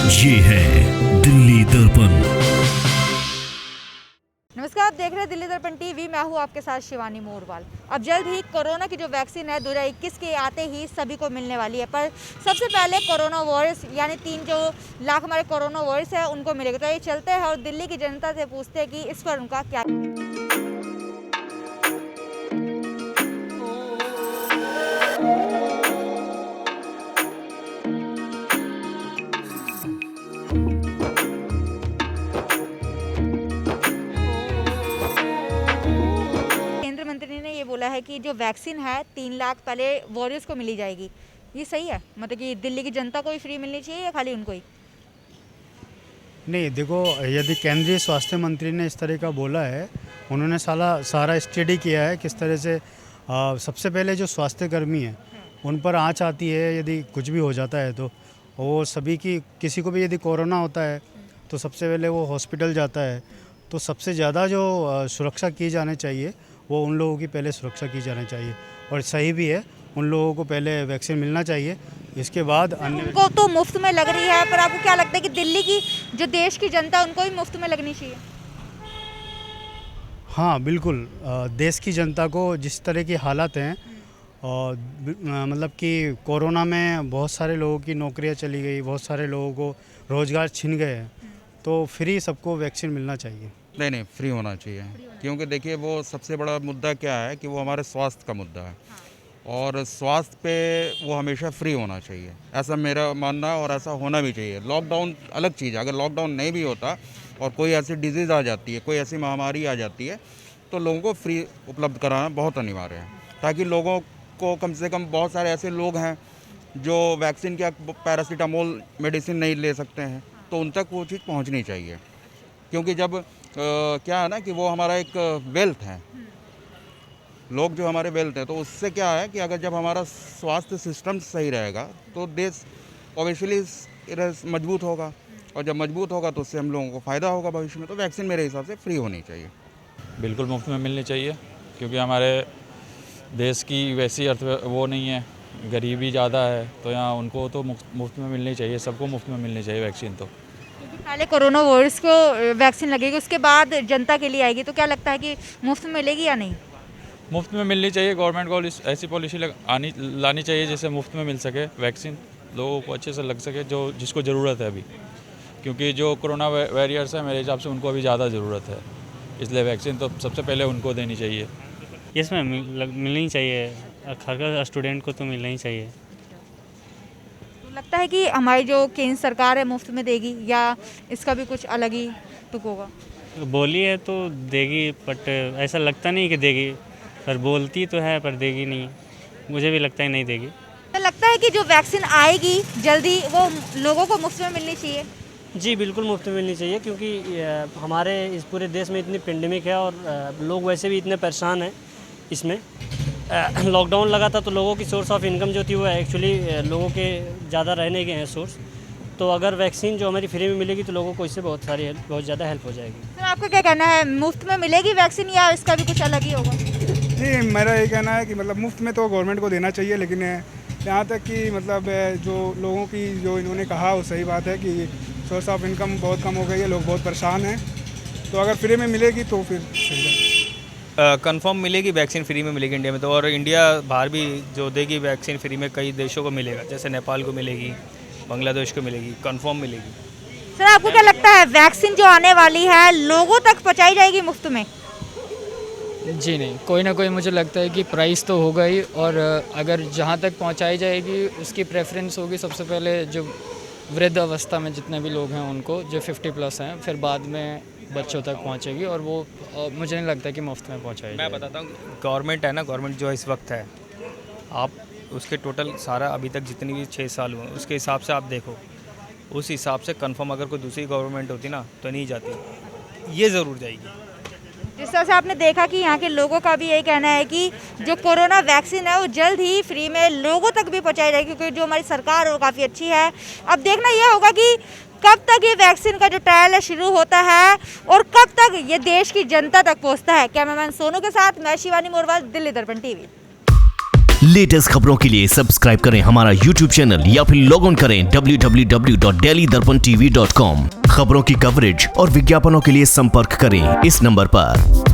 ये है दिल्ली दर्पण। नमस्कार, आप देख रहे हैं दिल्ली दर्पण टीवी। मैं हूं आपके साथ शिवानी मोरवाल। अब जल्द ही कोरोना की जो वैक्सीन है 2021 के आते ही सभी को मिलने वाली है, पर सबसे पहले कोरोना वॉरियर्स यानी 3 जो लाख हमारे कोरोना वॉरियर्स है उनको मिलेगा। तो ये चलते हैं और दिल्ली की जनता से पूछते हैं कि इस पर उनका क्या। मंत्री ने ये बोला है कि जो वैक्सीन है 3 लाख पहले वॉरियर्स को मिली जाएगी। ये सही है? मतलब कि दिल्ली की जनता को ही फ्री मिलनी चाहिए या खाली उनको ही? नहीं, देखो, यदि केंद्रीय स्वास्थ्य मंत्री ने इस तरह का बोला है, उन्होंने सारा स्टडी किया है किस तरह से सबसे पहले जो स्वास्थ्य कर्मी है उन पर आँच आती है यदि कुछ भी हो जाता है तो वो सभी की, किसी को भी यदि कोरोना होता है तो सबसे पहले वो हॉस्पिटल जाता है। तो सबसे ज़्यादा जो सुरक्षा की जानी चाहिए वो उन लोगों की पहले सुरक्षा की जानी चाहिए, और सही भी है, उन लोगों को पहले वैक्सीन मिलना चाहिए, इसके बाद अन्य उनको तो मुफ्त में लग रही है। पर आपको क्या लगता है कि दिल्ली की जो देश की जनता उनको भी मुफ्त में लगनी चाहिए? हाँ बिल्कुल, देश की जनता को जिस तरह की हालात हैं, और मतलब कि कोरोना में बहुत सारे लोगों की नौकरियां चली गई, बहुत सारे लोगों को रोज़गार छिन गए हैं, तो फ्री सबको वैक्सीन मिलना चाहिए। नहीं, फ्री होना चाहिए, क्योंकि देखिए वो सबसे बड़ा मुद्दा क्या है कि वो हमारे स्वास्थ्य का मुद्दा है, और स्वास्थ्य पे वो हमेशा फ्री होना चाहिए, ऐसा मेरा मानना है, और ऐसा होना भी चाहिए। लॉकडाउन अलग चीज़ है, अगर लॉकडाउन नहीं भी होता और कोई ऐसी डिजीज़ आ जाती है, कोई ऐसी महामारी आ जाती है, तो लोगों को फ्री उपलब्ध कराना बहुत अनिवार्य है, ताकि लोगों को कम से कम, बहुत सारे ऐसे लोग हैं जो वैक्सीन या पैरासीटामोल मेडिसिन नहीं ले सकते हैं, तो उन तक वो चीज़ पहुँचनी चाहिए। क्योंकि जब क्या है ना कि वो हमारा एक वेल्थ है, लोग जो हमारे वेल्थ है, तो उससे क्या है कि अगर जब हमारा स्वास्थ्य सिस्टम सही रहेगा तो देश ऑब्वियसली मजबूत होगा, और जब मजबूत होगा तो उससे हम लोगों को फ़ायदा होगा भविष्य में। तो वैक्सीन मेरे हिसाब से फ्री होनी चाहिए। बिल्कुल मुफ्त में मिलनी चाहिए, क्योंकि हमारे देश की वैसी वो नहीं है, गरीबी ज़्यादा है, तो यहाँ उनको तो मुफ्त में मिलनी चाहिए, सबको मुफ्त में मिलनी चाहिए वैक्सीन। तो पहले कोरोना वॉरियर्स को वैक्सीन लगेगी, उसके बाद जनता के लिए आएगी, तो क्या लगता है कि मुफ्त में मिलेगी या नहीं? मुफ्त में मिलनी चाहिए। गवर्नमेंट को ऐसी पॉलिसी लानी चाहिए जिससे मुफ्त में मिल सके वैक्सीन, लोगों को अच्छे से लग सके, जो जिसको ज़रूरत है अभी, क्योंकि जो कोरोना वॉरियर्स हैं मेरे हिसाब से उनको अभी ज़्यादा ज़रूरत है, इसलिए वैक्सीन तो सबसे पहले उनको देनी चाहिए। इसमें मिलनी चाहिए, हर स्टूडेंट को तो मिलना ही चाहिए। तो लगता है कि हमारी जो केंद्र सरकार है मुफ्त में देगी, या इसका भी कुछ अलग ही तुक होगा? बोली है तो देगी, बट ऐसा लगता नहीं कि देगी, पर बोलती तो है पर देगी नहीं। मुझे भी लगता है नहीं देगी। तो लगता है कि जो वैक्सीन आएगी जल्दी वो लोगों को मुफ्त में मिलनी चाहिए? जी बिल्कुल मुफ्त में मिलनी चाहिए, क्योंकि हमारे इस पूरे देश में इतनी पेंडेमिक है, और लोग वैसे भी इतने परेशान हैं। इसमें लॉकडाउन लगा था तो लोगों की सोर्स ऑफ इनकम जो थी वो एक्चुअली लोगों के ज़्यादा रहने के हैं सोर्स। तो अगर वैक्सीन जो हमारी फ्री में मिलेगी तो लोगों को इससे बहुत ज़्यादा हेल्प हो जाएगी। सर, आपका क्या कहना है, मुफ्त में मिलेगी वैक्सीन या इसका भी कुछ अलग ही होगा? जी, मेरा ये कहना है कि मतलब मुफ्त में तो गवर्नमेंट को देना चाहिए, लेकिन यहाँ तक कि मतलब जो लोगों की, जो इन्होंने कहा वो सही बात है कि सोर्स ऑफ इनकम बहुत कम हो गई है, लोग बहुत परेशान हैं, तो अगर फ्री में मिलेगी तो फिर सही है। कंफर्म मिलेगी, वैक्सीन फ्री में मिलेगी इंडिया में तो, और इंडिया बाहर भी जो देगी वैक्सीन फ्री में, कई देशों को मिलेगा, जैसे नेपाल को मिलेगी, बांग्लादेश को मिलेगी, कंफर्म मिलेगी। सर, आपको क्या लगता है वैक्सीन जो आने वाली है लोगों तक पहुंचाई जाएगी मुफ्त में? जी नहीं, कोई ना कोई मुझे लगता है कि प्राइस तो होगा ही, और अगर जहाँ तक पहुँचाई जाएगी उसकी प्रेफरेंस होगी सबसे पहले जो वृद्ध अवस्था में जितने भी लोग हैं उनको, जो 50+ हैं, फिर बाद में बच्चों तक पहुंचेगी, और वो मुझे नहीं लगता कि मुफ्त में पहुंचाएगी। मैं बताता हूँ, गवर्नमेंट है ना, गवर्नमेंट जो इस वक्त है, आप उसके टोटल सारा अभी तक जितनी भी 6 साल हुए उसके हिसाब से आप देखो, उस हिसाब से कंफर्म अगर कोई दूसरी गवर्नमेंट होती ना तो नहीं जाती, ये ज़रूर जाएगी। जिस तरह से आपने देखा कि यहाँ के लोगों का भी यही कहना है कि जो कोरोना वैक्सीन है वो जल्द ही फ्री में लोगों तक भी पहुँचाई जाएगी, क्योंकि जो हमारी सरकार है वो काफ़ी अच्छी है। अब देखना यह होगा कि कब तक ये वैक्सीन का जो ट्रायल है शुरू होता है और कब तक ये देश की जनता तक पहुँचता है। कैमरामैन सोनू के साथ मैं शिवानी मोरवाल, दिल्ली दर्पण टीवी। लेटेस्ट खबरों के लिए सब्सक्राइब करें हमारा YouTube चैनल या फिर लॉग ऑन करें www.delhidarpantv.com। खबरों की कवरेज और विज्ञापनों के लिए संपर्क करें इस नंबर पर।